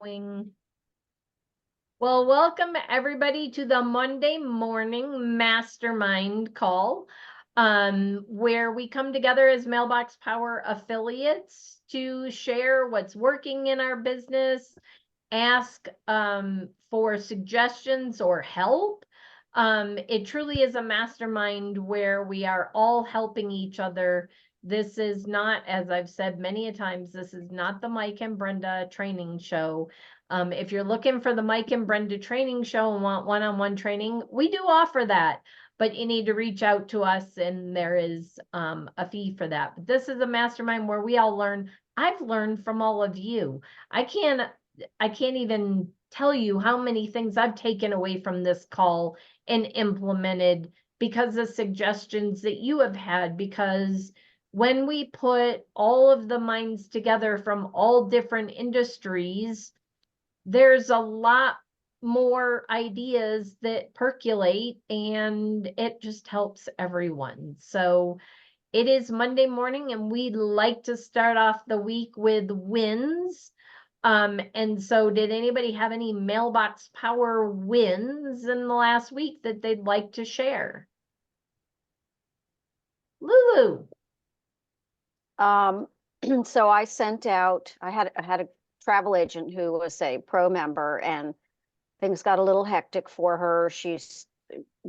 going. Well, welcome everybody to the Monday morning mastermind call, where we come together as Mailbox Power affiliates to share what's working in our business, ask for suggestions or help. It truly is a mastermind where we are all helping each other. This is not, as I've said many a times, this is not the Mike and Brenda training show. If you're looking for the Mike and Brenda training show and want one-on-one training, we do offer that, but you need to reach out to us and there is a fee for that. But this is a mastermind where we all learn. I've learned from all of you. I can't even tell you how many things I've taken away from this call and implemented because of suggestions that you have had, because when we put all of the minds together from all different industries, there's a lot more ideas that percolate and it just helps everyone. So it is Monday morning and we'd like to start off the week with wins. And so did anybody have any Mailbox Power wins in the last week that they'd like to share? Lulu. So I sent out, I had a travel agent who was a pro member and things got a little hectic for her. She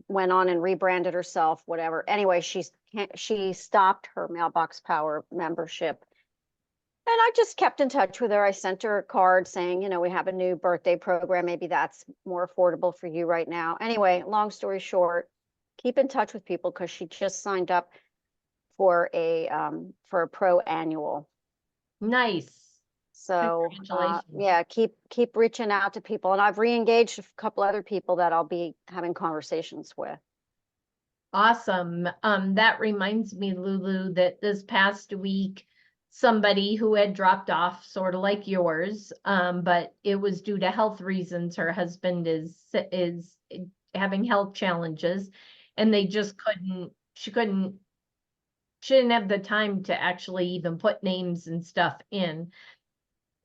went on and rebranded herself, whatever. Anyway, she stopped her Mailbox Power membership. And I just kept in touch with her. I sent her a card saying, you know, we have a new birthday program. Maybe that's more affordable for you right now. Anyway, long story short, keep in touch with people because she just signed up for a pro annual. Nice. So yeah, keep reaching out to people, and I've re-engaged a couple other people that I'll be having conversations with. Awesome. That reminds me, Lulu, that this past week somebody who had dropped off, sort of like yours, but it was due to health reasons. Her husband is having health challenges, and they just she didn't have the time to actually even put names and stuff in.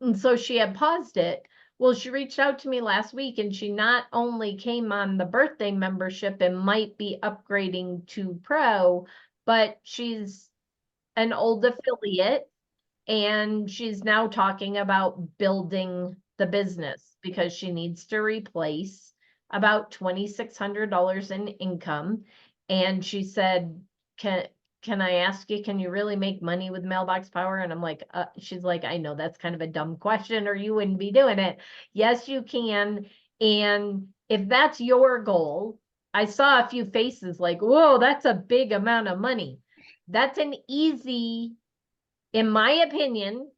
And so she had paused it. Well, she reached out to me last week and she not only came on the birthday membership and might be upgrading to pro, but she's an old affiliate and she's now talking about building the business because she needs to replace about $2,600 in income. And she said, can I ask you, can you really make money with Mailbox Power? And I'm like, she's like, I know that's kind of a dumb question or you wouldn't be doing it. Yes, you can. And if that's your goal, I saw a few faces like, whoa, that's a big amount of money. That's an easy, in my opinion,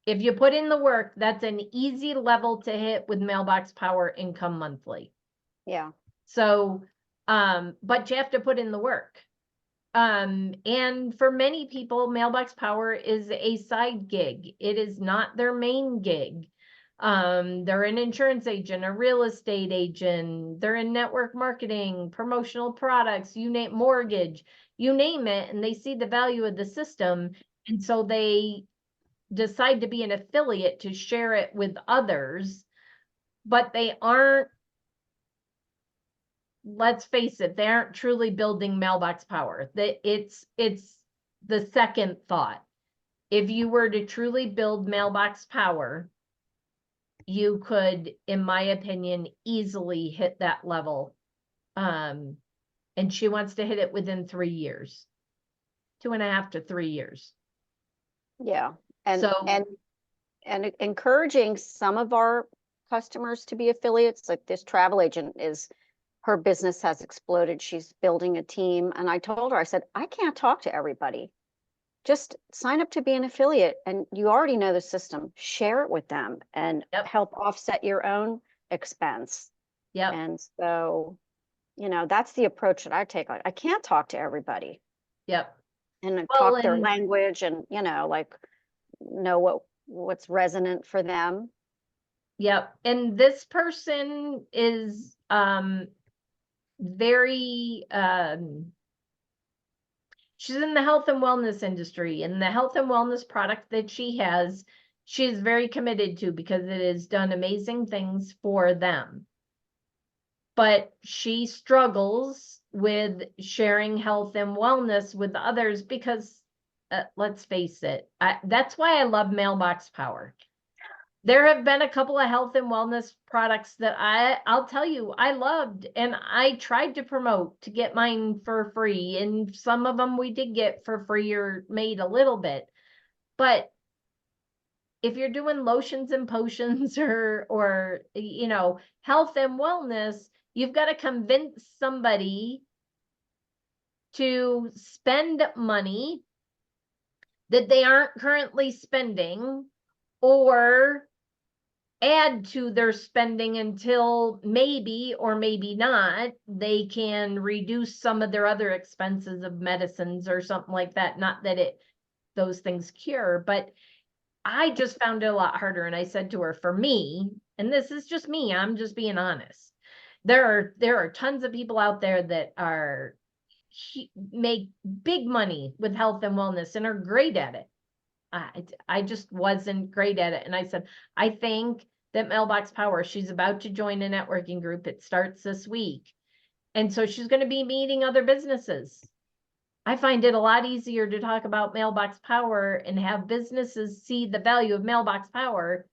if you put in the work, that's an easy level to hit with Mailbox Power income monthly. Yeah. So, but you have to put in the work. And for many people, Mailbox Power is a side gig. It is not their main gig. They're an insurance agent, a real estate agent, they're in network marketing, promotional products, you name mortgage, you name it, and they see the value of the system. And so they decide to be an affiliate to share it with others, but they aren't, let's face it, they aren't truly building Mailbox Power. It's the second thought. If you were to truly build Mailbox Power, you could, in my opinion, easily hit that level. And she wants to hit it within 3 years, 2.5 to 3 years. Yeah. And encouraging some of our customers to be affiliates, like this travel agent her business has exploded. She's building a team. And I told her, I said, I can't talk to everybody. Just sign up to be an affiliate and you already know the system. Share it with them and help offset your own expense. Yeah. And so, you know, that's the approach that I take. I can't talk to everybody. Yep. And talk their language and, you know, like know what's resonant for them. Yep. And this person is very she's in the health and wellness industry, and the health and wellness product that she has she is very committed to, because it has done amazing things for them. But she struggles with sharing health and wellness with others because, let's face it, that's why I love Mailbox Power. There have been a couple of health and wellness products that I'll tell you I loved, and I tried to promote to get mine for free, and some of them we did get for free or made a little bit. But if you're doing lotions and potions or you know, health and wellness, you've got to convince somebody to spend money that they aren't currently spending, or add to their spending until maybe or maybe not they can reduce some of their other expenses of medicines or something like that. Not that those things cure, but I just found it a lot harder. And I said to her, for me, and this is just me, I'm just being honest, there are tons of people out there that make big money with health and wellness and are great at it. I just wasn't great at it. And I said, I think that Mailbox Power, she's about to join a networking group. It starts this week. And so she's going to be meeting other businesses. I find it a lot easier to talk about Mailbox Power and have businesses see the value of Mailbox Power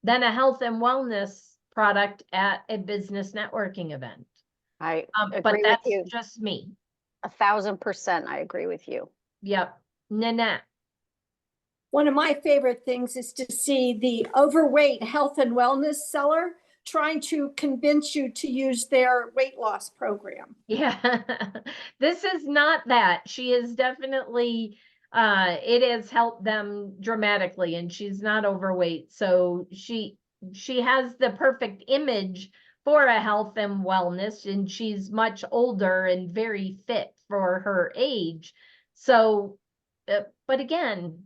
than a health and wellness product at a business networking event. I But agree with that's you. just me. 1,000%. I agree with you. Yep. Nanette. One of my favorite things is to see the overweight health and wellness seller trying to convince you to use their weight loss program. Yeah, this is not that. She is definitely, it has helped them dramatically, and she's not overweight. So she has the perfect image for a health and wellness, and she's much older and very fit for her age. So, but again,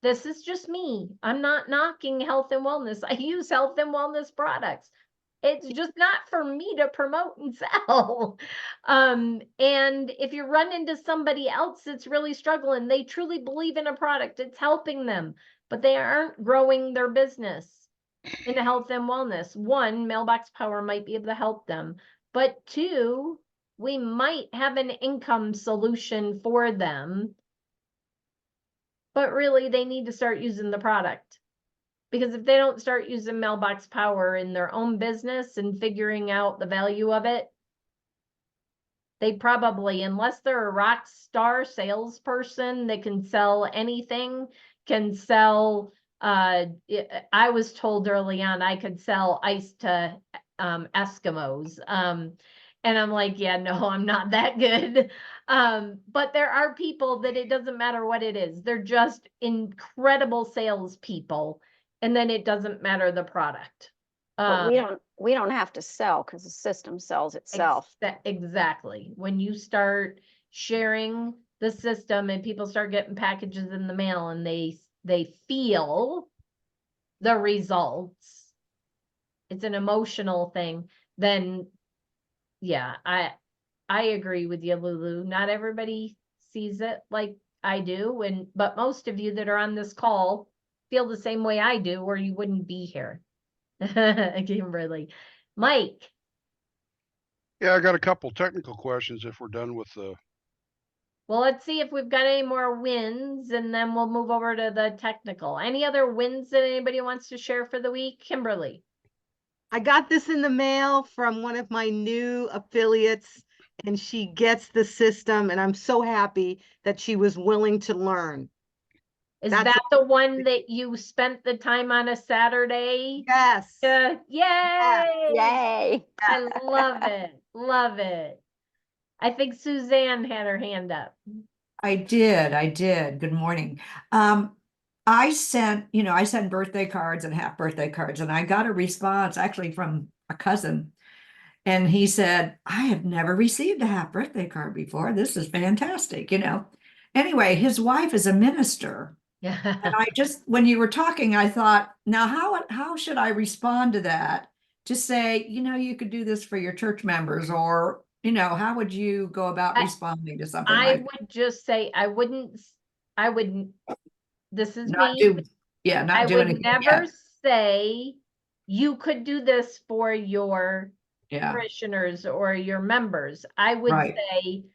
this is just me. I'm not knocking health and wellness. I use health and wellness products. It's just not for me to promote and sell. And if you run into somebody else that's really struggling, they truly believe in a product, it's helping them, but they aren't growing their business in health and wellness. One, Mailbox Power might be able to help them, but two, we might have an income solution for them. But really, they need to start using the product, because if they don't start using Mailbox Power in their own business and figuring out the value of it, they probably, unless they're a rock star salesperson that can sell anything, can sell, I was told early on I could sell ice to Eskimos. And I'm like, yeah, no, I'm not that good. But there are people that it doesn't matter what it is. They're just incredible salespeople. And then it doesn't matter the product. But we don't have to sell because the system sells itself. Exactly. When you start sharing the system and people start getting packages in the mail and they feel the results, it's an emotional thing, then yeah, I agree with you, Lulu. Not everybody sees it like I do, but most of you that are on this call feel the same way I do, or you wouldn't be here. Kimberly. Mike. Yeah, I got a couple technical questions if we're done with the. Well, let's see if we've got any more wins, and then we'll move over to the technical. Any other wins that anybody wants to share for the week? Kimberly. I got this in the mail from one of my new affiliates, and she gets the system, and I'm so happy that she was willing to learn. Is that the one that you spent the time on a Saturday? Yes. Yay! Yay! I love it. Love it. I think Suzanne had her hand up. I did. Good morning. I sent birthday cards and half birthday cards, and I got a response actually from a cousin. And he said, I have never received a half birthday card before. This is fantastic, Anyway, his wife is a minister. Yeah. And when you were talking, I thought, now how should I respond to that? To say, you could do this for your church members, or, how would you go about responding to something I like would just say, I wouldn't, this is not me. do, Yeah, I not do would anything never yet. say you could do this for your Yeah, parishioners or your members. I would right. say,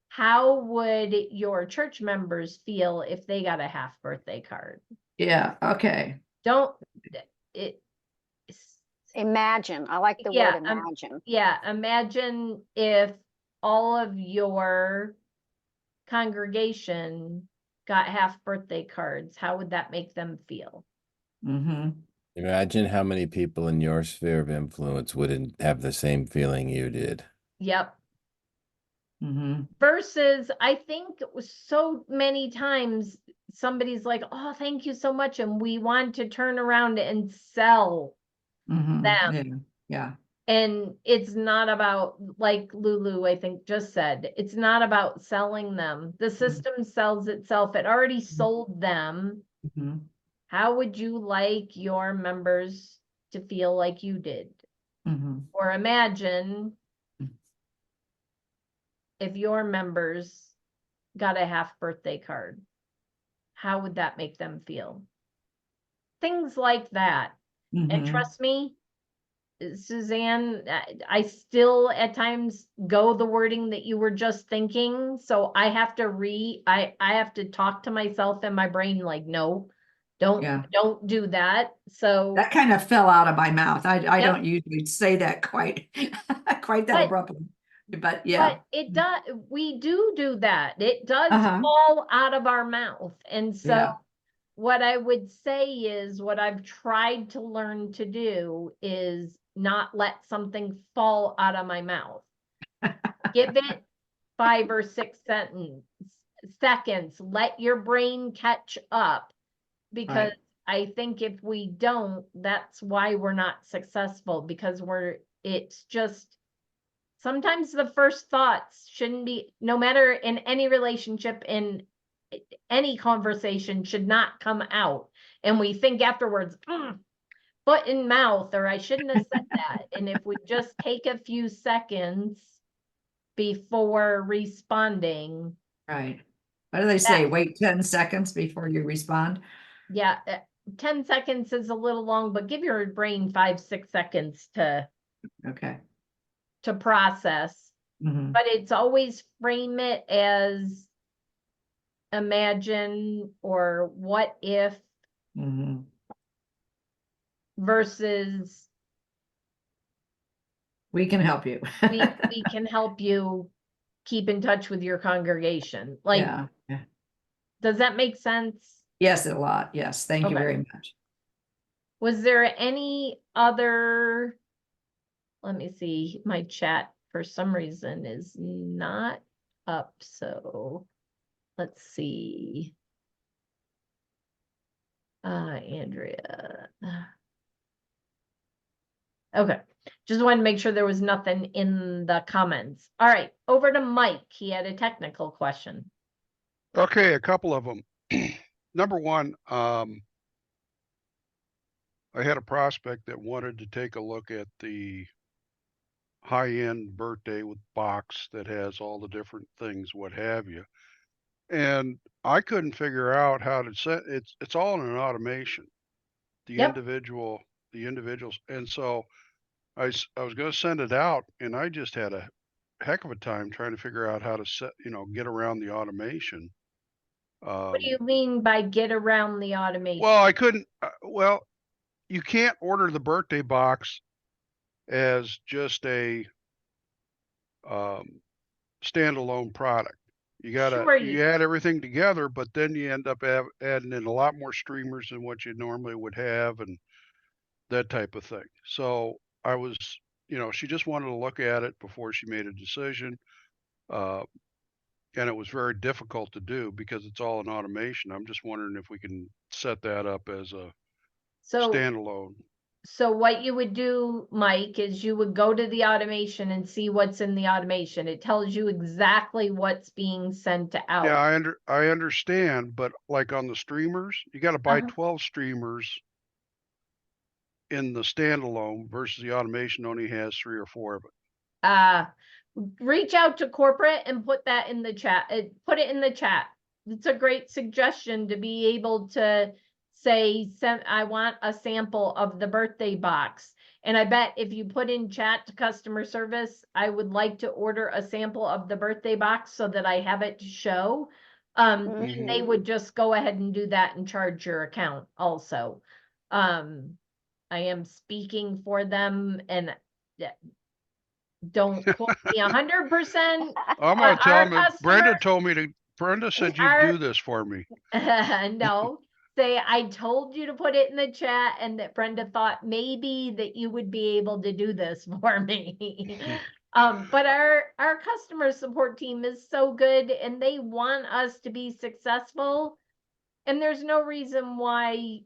how would your church members feel if they got a half birthday card? Yeah, okay. Don't it Imagine, I like the word yeah, imagine. yeah, imagine if all of your congregation got half birthday cards, how would that make them feel? Mm-hmm. Imagine how many people in your sphere of influence wouldn't have the same feeling you did. Yep. Mm-hmm. Versus, I think so many times somebody's like, oh, thank you so much. And we want to turn around and sell Mm-hmm. them. Yeah, yeah. And it's not about, like Lulu, I think just said, it's not about selling them. The system sells itself. It already sold them. Mm-hmm. How would you like your members to feel like you did? Mm-hmm. Or imagine if your members got a half birthday card. How would that make them feel? Things like that. And Mm-hmm. trust me, Suzanne, I still at times go the wording that you were just thinking. So I have to I have to talk to myself in my brain like, no, Yeah. don't do that. So That kind of fell out of my mouth. I Yep. don't usually say that quite quite that But- abruptly. But yeah. but it does, we do that. It does Uh-huh. fall out of our mouth. And so Yeah. what I would say is what I've tried to learn to do is not let something fall out of my mouth. Give it 5 or 6 seconds. Let your brain catch up, because I think if we don't, that's why we're not successful, because it's just sometimes the first thoughts shouldn't be, no matter in any relationship, in any conversation, should not come out. And we think afterwards, foot in mouth, or I shouldn't have said that. And if we just take a few seconds before responding, Right. What do they say? That- Wait 10 seconds before you respond. yeah, 10 seconds is a little long, but give your brain 5, 6 seconds Okay. to process. Mhm. But it's always frame it as imagine or what if Mhm. versus We can help you. we can help you keep in touch with your congregation. Like, Yeah. Yeah. does that make sense? Yes, a lot. Yes. Thank you Okay. very much. Was there any other, let me see, my chat for some reason is not up, so let's see. Andrea. Okay, just wanted to make sure there was nothing in the comments. All right, over to Mike. He had a technical question. Okay, a couple of them. Number one, I had a prospect that wanted to take a look at the high-end birthday with box that has all the different things, what have you. And I couldn't figure out how to set it's all in an automation. The Yep. individuals. And so I was going to send it out, and I just had a heck of a time trying to figure out how to get around the automation. What do you mean by get around the automation? Well, I couldn't, you can't order the birthday box as just a standalone product. Sure, you add everything together, but then you end up adding in a lot more streamers than what you normally would have, and that type of thing. So I was, she just wanted to look at it before she made a decision. And it was very difficult to do because it's all in automation. I'm just wondering if we can set that up as a so standalone. So what you would do, Mike, is you would go to the automation and see what's in the automation. It tells you exactly what's being sent out. Yeah, I understand, but like on the streamers, you got to buy Uh-huh. 12 streamers in the standalone versus the automation only has 3 or 4 of it. Reach out to corporate and put that in the chat. Put it in the chat. It's a great suggestion to be able to say, I want a sample of the birthday box. And I bet if you put in chat to customer service, I would like to order a sample of the birthday box so that I have it to show. Mhm. They would just go ahead and do that and charge your account also. I am speaking for them, and don't quote me 100%. I'm gonna tell Our him, Brenda customer, told me to, Brenda said you'd our do this for me. no, say I told you to put it in the chat, and that Brenda thought maybe that you would be able to do this for me. But our customer support team is so good, and they want us to be successful, and there's no reason why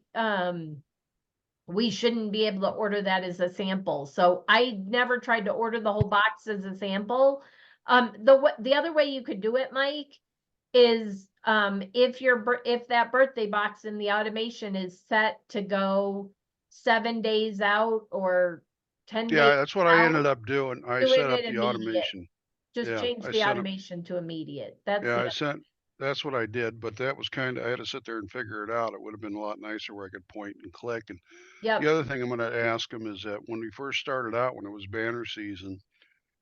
we shouldn't be able to order that as a sample. So I never tried to order the whole box as a sample. The other way you could do it, Mike, is if that birthday box in the automation is set to go 7 days out or 10 days Yeah, that's what I ended out, up doing. I doing set up it the immediate. automation. Just Yeah, change I the set up, automation to immediate. That's yeah, it. that's what I did, but that was kind of, I had to sit there and figure it out. It would have been a lot nicer where I could point and click. And Yep. the other thing I'm gonna ask them is that when we first started out, when it was banner season,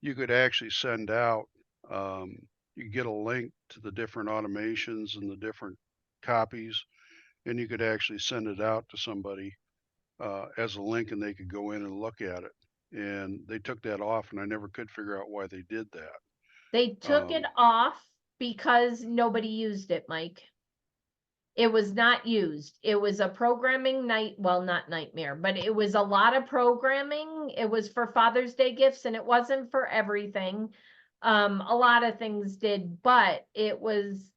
you could actually send out, um, you get a link to the different automations and the different copies, and you could actually send it out to somebody as a link, and they could go in and look at it. And they took that off, and I never could figure out why they did that. They took it off because nobody used it, Mike. It was not used. It was a programming well, not nightmare, but it was a lot of programming. It was for Father's Day gifts, and it wasn't for everything. A lot of things did, but it was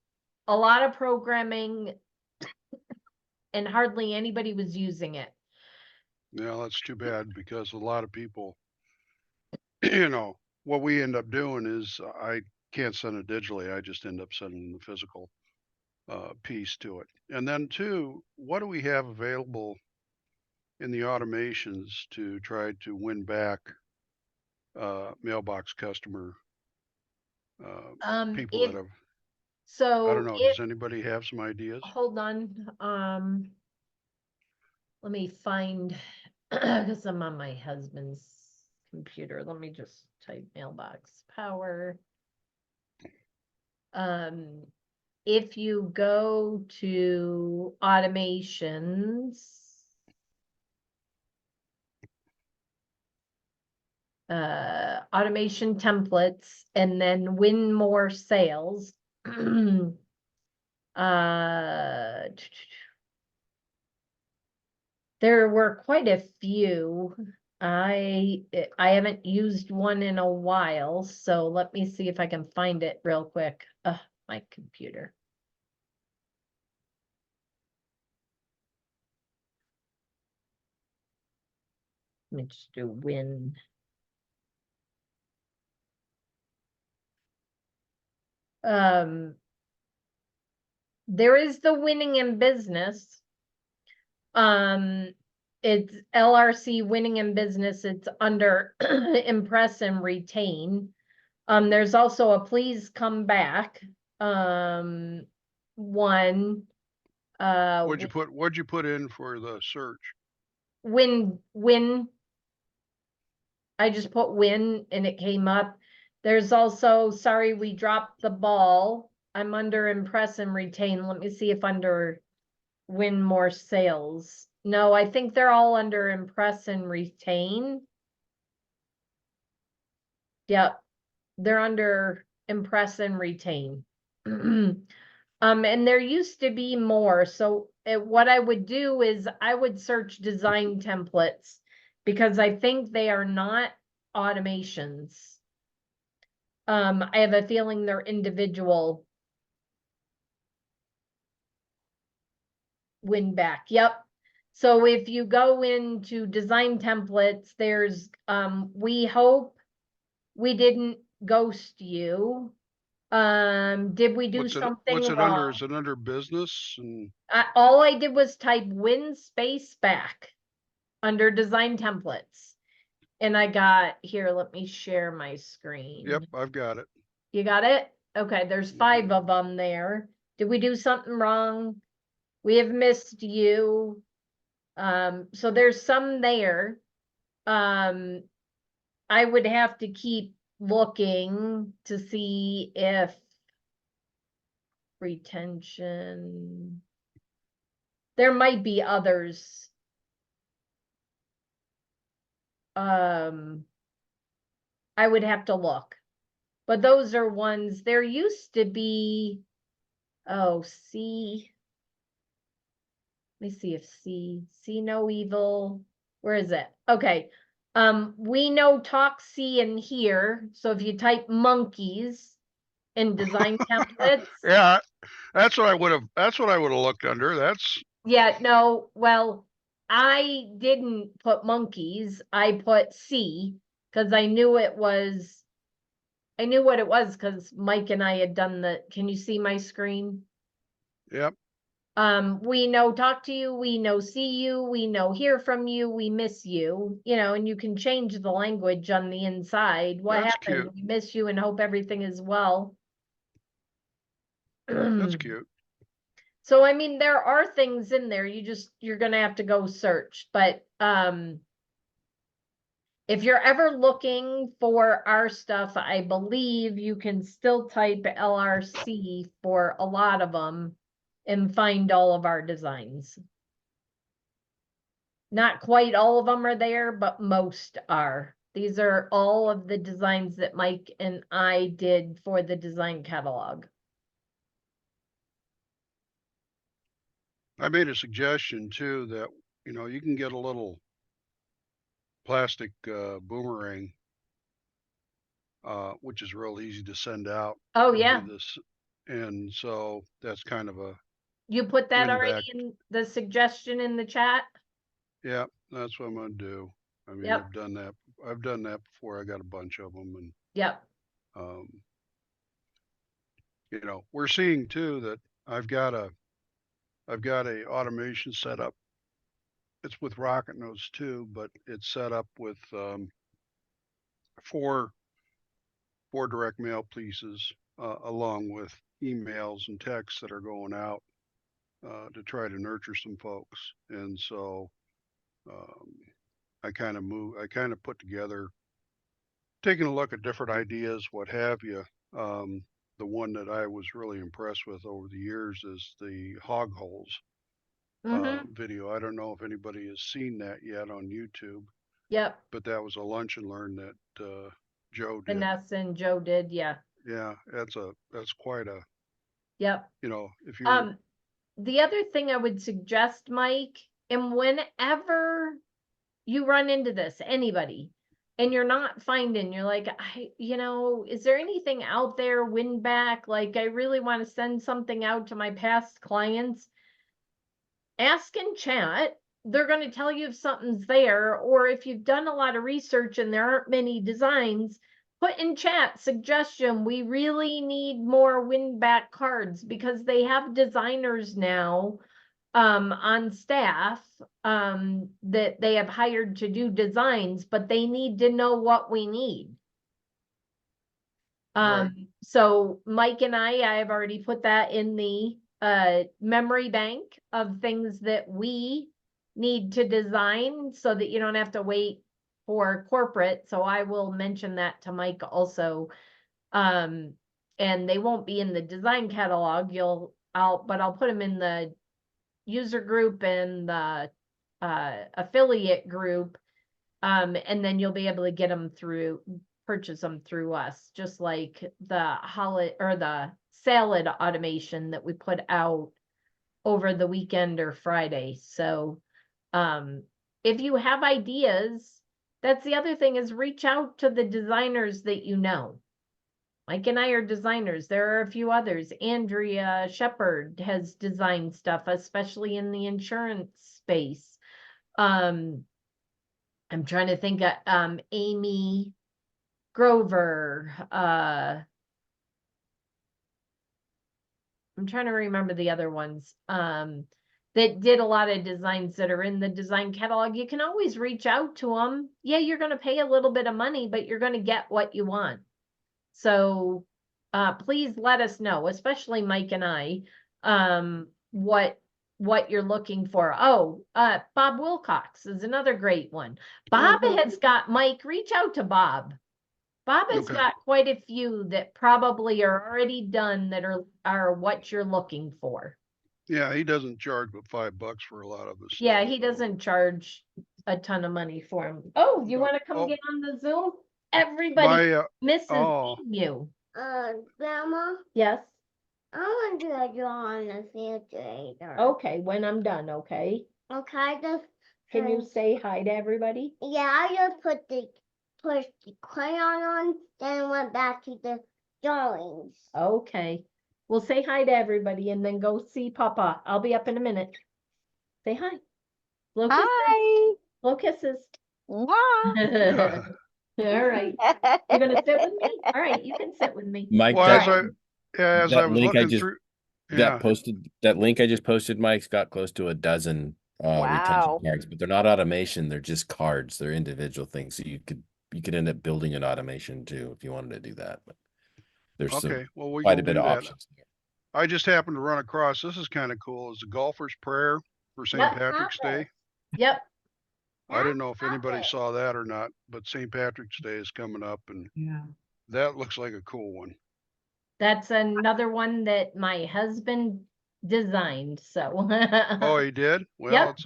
a lot of programming and hardly anybody was using it. Yeah, that's too bad because a lot of people, you know, what we end up doing is I can't send it digitally. I just end up sending the physical piece to it. And then two, what do we have available in the automations to try to win back mailbox customer people If that have, I so, don't know, if does anybody have some ideas? hold on, let me find because I'm on my husband's computer. Let me just type Mailbox Power. If you go to automations, automation templates, and then win more sales. There were quite a few. I haven't used one in a while, so let me see if I can find it real quick. My computer. Let me just do win. There is the winning in business. It's LRC winning in business. It's under impress and retain. There's also a please come back. One. What'd you put in for the search? Win. I just put win and it came up. There's also, sorry, we dropped the ball. I'm under impress and retain. Let me see if under win more sales. No, I think they're all under impress and retain. Yep, they're under impress and retain. And there used to be more. So what I would do is I would search design templates because I think they are not automations. I have a feeling they're individual win back. Yep. So if you go into design templates, there's we hope we didn't ghost you. Did we do something What's it wrong? under? Is it under business? And All I did was type win space back under design templates. And I got here, let me share my screen. yep, I've got it. You got it? Okay, there's 5 of them there. Did we do something wrong? We have missed you. So there's some there. I would have to keep looking to see if retention, there might be others. I would have to look, but those are ones, there used to be, oh, see. Let me see if see no evil. Where is it? Okay. We know talk, see, and hear. So if you type monkeys in design templates. Yeah, that's what I would have looked under. That's Yeah, no, well, I didn't put monkeys. I put see because I knew what it was because Mike and I had done can you see my screen? yep. We know talk to you, we know see you, we know hear from you, we miss you, and you can change the language on the inside. What That's happened? cute. We miss you and hope everything is well. That's cute. So I mean, there are things in there. You're gonna have to go search, but if you're ever looking for our stuff, I believe you can still type LRC for a lot of them and find all of our designs. Not quite all of them are there, but most are. These are all of the designs that Mike and I did for the design catalog. I made a suggestion too that, you can get a little plastic boomerang, which is real easy to send out. Oh, and yeah. do this. And so that's kind of a You put that win already back. in the suggestion in the chat? Yeah, that's what I'm gonna do. I mean, Yep. I've done that before. I got a bunch of them, and Yep. we're seeing too that I've got a automation set up. It's with Rocket Notes too, but it's set up with four direct mail pieces, along with emails and texts that are going out to try to nurture some folks. And so I kind of put together, taking a look at different ideas, what have you. The one that I was really impressed with over the years is the hog holes video. I don't know if anybody has seen that yet on YouTube, Yep. but that was a lunch and learn that Joe did. Vanessa and Joe did, yeah. Yeah, that's quite a, Yep. if you're The other thing I would suggest, Mike, and whenever you run into this, anybody, and you're not finding, you're like, is there anything out there, win back? Like, I really want to send something out to my past clients. Ask in chat. They're going to tell you if something's there, or if you've done a lot of research and there aren't many designs, put in chat suggestion. We really need more win back cards because they have designers now on staff that they have hired to do designs, but they need to know what we need. Right. So Mike and I have already put that in the memory bank of things that we need to design so that you don't have to wait for corporate. So I will mention that to Mike also. And they won't be in the design catalog. But I'll put them in the user group and the affiliate group. And then you'll be able to get them purchase them through us, just like the salad automation that we put out over the weekend or Friday. So if you have ideas, that's the other thing, is reach out to the designers that you know. Mike and I are designers. There are a few others. Andrea Shepard has designed stuff, especially in the insurance space. I'm trying to think of Amy Grover. I'm trying to remember the other ones that did a lot of designs that are in the design catalog. You can always reach out to them. Yeah, you're going to pay a little bit of money, but you're going to get what you want. So please let us know, especially Mike and I, what what you're looking for. Oh, Bob Wilcox is another great one. Bob has got, Mike, reach out to Bob. Bob has Okay. got quite a few that probably are already done that are what you're looking for. Yeah, he doesn't charge but $5 for a lot of this Yeah, stuff, he so. doesn't charge a ton of money for him. Oh, you Oh, want to come oh. get on the Zoom? Everybody My, misses oh, you. Grandma, Yes. I want to draw on the refrigerator. Okay, when I'm done, okay? Okay, just Can you say hi to everybody? yeah, I just put the crayon on, then went back to the drawings. Okay. Well, say hi to everybody and then go see Papa. I'll be up in a minute. Say hi. Blow kisses. Hi. Blow kisses. Mwah. All right. You're gonna sit with me? All right, you can sit with me. Mike, well, that, as I that was link I looking just through, yeah, that link I just posted, Mike's got close to a dozen retention Wow. cards, but they're not automation, they're just cards, they're individual things. So you could end up building an automation too if you wanted to do that. But there's okay, well, we quite can a bit do of that. options there. I just happened to run across, this is kind of cool, is the golfer's prayer for St. Yep. Patrick's Day. Yep. I didn't know if That's anybody it. saw that or not, but St. Patrick's Day is coming up and Yeah. that looks like a cool one. That's another one that my husband designed, so. Oh, he did? Well, Yep.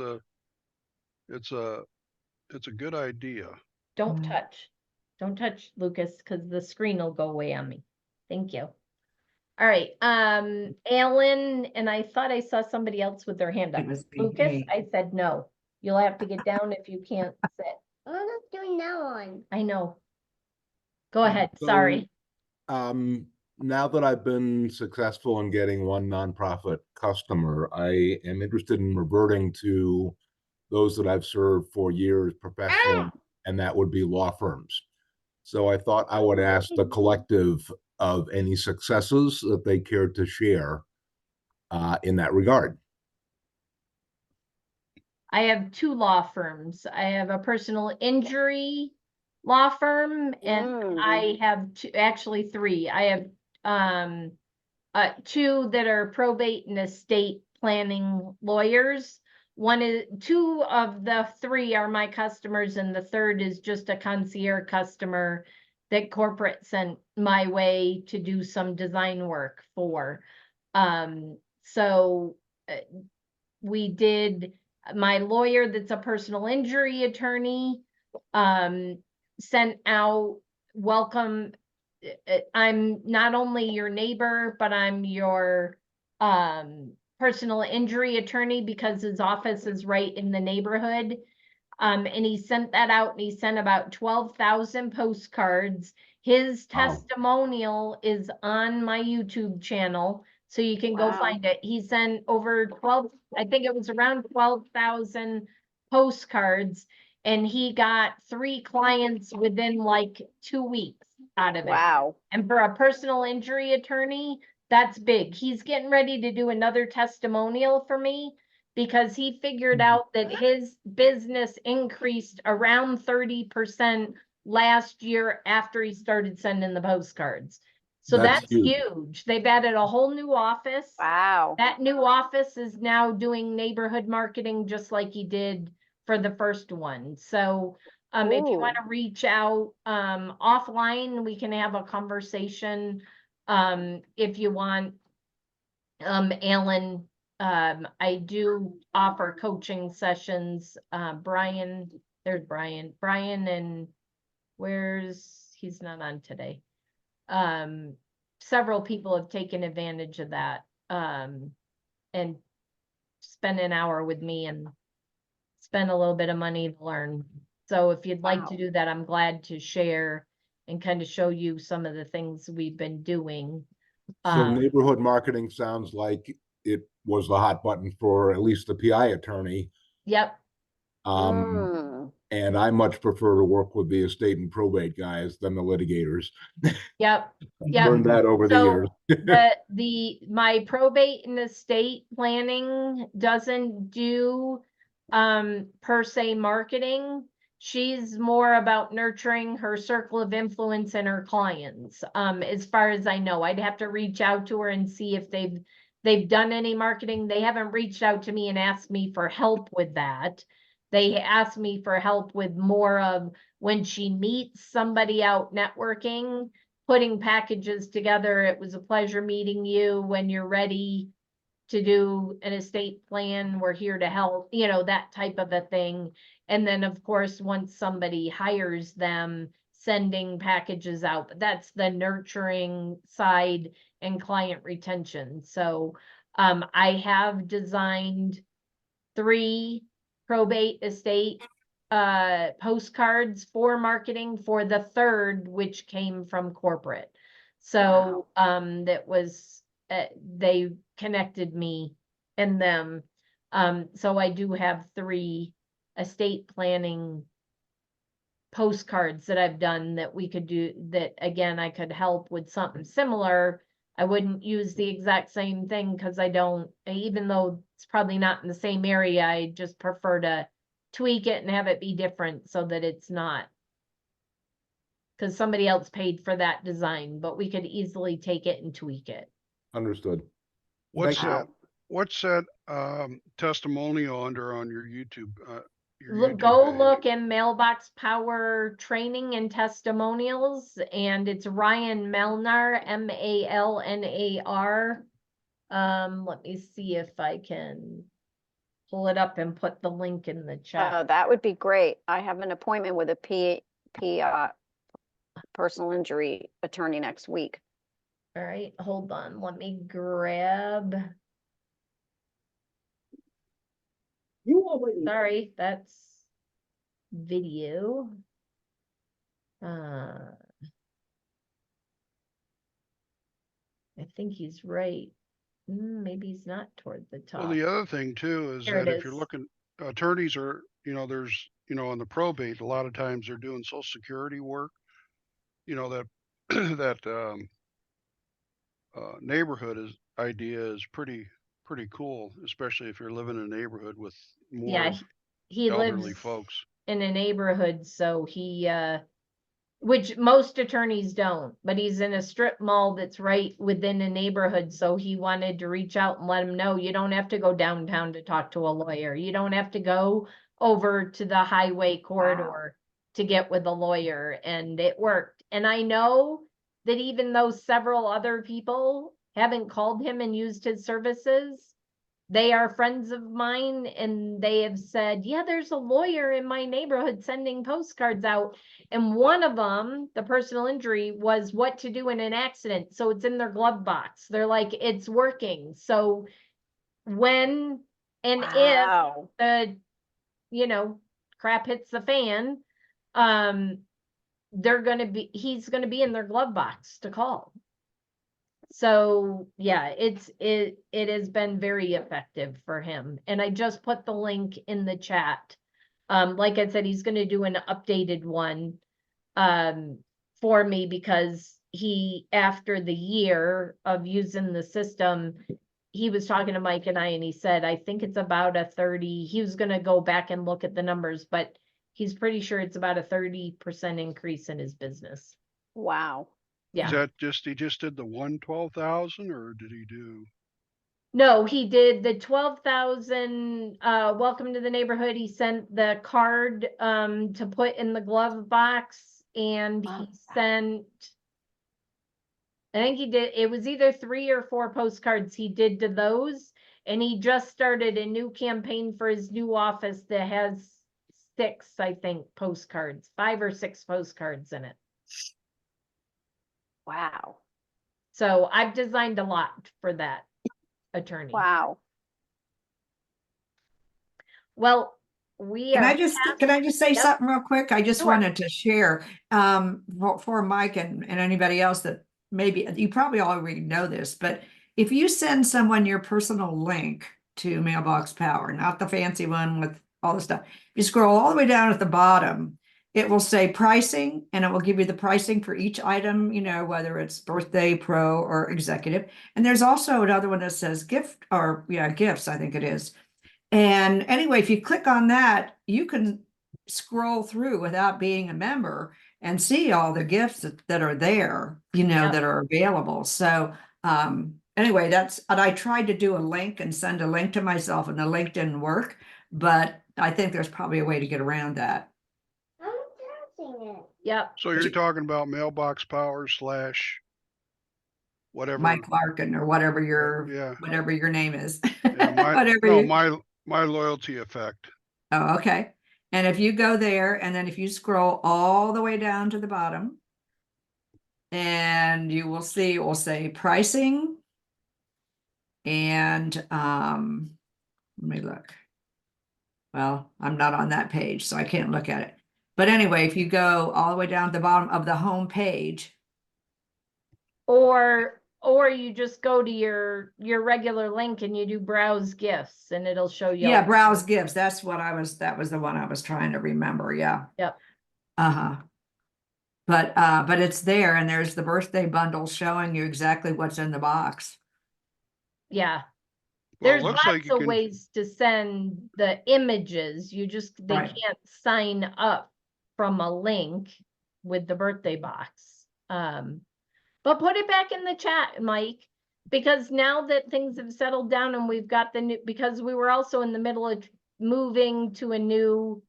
it's a good idea. Don't Mm. touch. Don't touch, Lucas, because the screen will go away on me. Thank you. All right, Alan, and I thought I saw somebody else with their hand up. It was Lucas, me. I said no. You'll have to get down if you can't sit. I'm just doing that one. I know. Go ahead, sorry. Now that I've been successful in getting one nonprofit customer, I am interested in reverting to those that I've served for years professionally, and that would be law firms. So I thought I would ask the collective of any successes that they care to share in that regard. I have two law firms. I have a personal injury law firm and I have two, actually three. I have two that are probate and estate planning lawyers. Two of the three are my customers and the third is just a concierge customer that corporate sent my way to do some design work for. So we did, my lawyer that's a personal injury attorney sent out welcome. I'm not only your neighbor, but I'm your personal injury attorney because his office is right in the neighborhood. And he sent that out and he sent about 12,000 postcards. His testimonial is on my YouTube channel, so you can go find it. He sent over 12, I think it was around 12,000 postcards, and he got 3 clients within like 2 weeks out of it. Wow. And for a personal injury attorney, that's big. He's getting ready to do another testimonial for me because he figured out that his business increased around 30% last year after he started sending the postcards. So that's huge. They've added a whole new office. Wow. That new office is now doing neighborhood marketing just like he did for the first one. So if you want to reach out offline, we can have a conversation. If you want, Alan, I do offer coaching sessions. Brian, there's Brian. Brian and he's not on today. Several people have taken advantage of that and spend an hour with me and spend a little bit of money to learn. So if you'd like to do that, I'm glad to share and kind of show you some of the things we've been doing. So neighborhood marketing sounds like it was the hot button for at least the PI attorney. Yep. And I much prefer to work with the estate and probate guys than the litigators. Yep. I've learned that over the years. My probate and estate planning doesn't do per se marketing. She's more about nurturing her circle of influence and her clients. As far as I know, I'd have to reach out to her and see if they've they've done any marketing. They haven't reached out to me and asked me for help with that. They asked me for help with more of when she meets somebody out networking, putting packages together. It was a pleasure meeting you. When you're ready to do an estate plan, we're here to help, you know, that type of a thing. And then, of course, once somebody hires them, sending packages out. But that's the nurturing side and client retention. So I have designed 3 probate estate postcards for marketing, for the 3rd, which came from corporate. So that was they connected me and them. So I do have 3 estate planning postcards that I've done that we could do, that again, I could help with something similar. I wouldn't use the exact same thing because I don't, even though it's probably not in the same area, I just prefer to tweak it and have it be different so that it's not, because somebody else paid for that design, but we could easily take it and tweak it. Understood. What's Thank you. that? What's that testimonial under on your YouTube? Your Look, YouTube go page? look in Mailbox Power training and testimonials, and it's Ryan Melnar, Malnar. Let me see if I can pull it up and put the link in the chat. That would be great. I have an appointment with a personal injury attorney next week. All right, hold on. Let me grab. Sorry, that's video. I think he's right. Maybe he's not toward the top. Well, the other thing too is Here that it if you're is. looking, attorneys are, you know, there's, you know, on the probate, a lot of times they're doing social security work. You know, that that neighborhood idea is pretty cool, especially if you're living in a neighborhood with Yeah, more he elderly lives folks. in a neighborhood, so he which most attorneys don't, but he's in a strip mall that's right within a neighborhood, so he wanted to reach out and let him know you don't have to go downtown to talk to a lawyer. You don't have to go over to the highway corridor to get with a lawyer, and it worked. And I know that even though several other people haven't called him and used his services, they are friends of mine, and they have said, yeah, there's a lawyer in my neighborhood sending postcards out. And one of them, the personal injury, was what to do in an accident. So it's in their glove box. They're like, it's working. So when and if the, you know, crap hits the fan, he's gonna be in their glove box to call. So yeah, it has been very effective for him. And I just put the link in the chat. Like I said, he's gonna do an updated one for me, because he, after the year of using the system, he was talking to Mike and I, and he said, I think it's about a 30, he was gonna go back and look at the numbers, but he's pretty sure it's about a 30% increase in his business. Wow. Is Yeah. that he just did the 112,000, or did he do? No, he did the 12,000, welcome to the neighborhood. He sent the card, to put in the glove box, and he sent, I think he did, it was either 3 or 4 postcards he did to those. And he just started a new campaign for his new office that has 6, I think, postcards, 5 or 6 postcards in it. Wow. So I've designed a lot for that attorney. Wow. Well, we Can are. I just say something real quick? I just Sure. wanted to share for Mike and anybody else that maybe you probably already know this, but if you send someone your personal link to Mailbox Power, not the fancy one with all the stuff, you scroll all the way down at the bottom, it will say pricing, and it will give you the pricing for each item, you know, whether it's birthday, pro, or executive. And there's also another one that says gift, or gifts, I think it is. And anyway, if you click on that, you can scroll through without being a member and see all the gifts that are there, you know, Yep. that are available. So anyway, and I tried to do a link and send a link to myself and the link didn't work, but I think there's probably a way to get around that. I'm attaching it. Yep. So you're talking about Mailbox Power / whatever. Mike Larkin or whatever Yeah. whatever your name is. Yeah, Whatever my loyalty effect. Oh, okay. And if you go there and then if you scroll all the way down to the bottom, and you will see, it will say pricing. And let me look. Well, I'm not on that page, so I can't look at it. But anyway, if you go all the way down to the bottom of the home page, Or you just go to your regular link and you do browse gifts and it'll show you. yeah, browse gifts. That was the one I was trying to remember. Yeah. Yep. Uh-huh. But it's there and there's the birthday bundle showing you exactly what's in the box. Yeah. Well, it There's looks like lots you of can, ways to send the images. They Right. can't sign up from a link with the birthday box. But put it back in the chat, Mike, because now that things have settled down and we've got the new, because we were also in the middle of moving to a new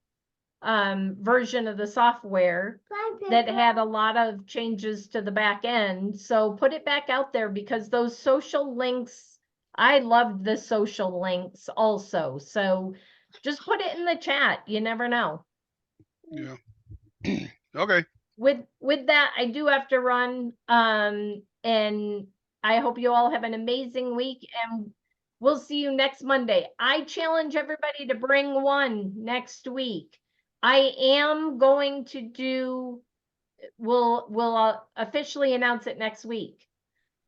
version of the software that had a lot of changes to the back end. So put it back out there because those social links, I loved the social links also. So just put it in the chat. You never know. yeah. Okay. With that, I do have to run. And I hope you all have an amazing week and we'll see you next Monday. I challenge everybody to bring one next week. I am going to do, we'll officially announce it next week.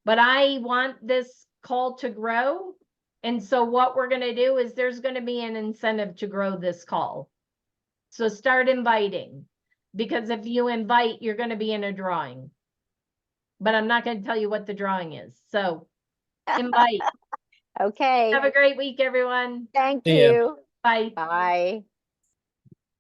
But I want this call to grow. And so what we're going to do is there's going to be an incentive to grow this call. So start inviting, because if you invite, you're going to be in a drawing. But I'm not going to tell you what the drawing is. So invite. Okay, Have a great week, everyone. thank See ya. you. Bye. Bye.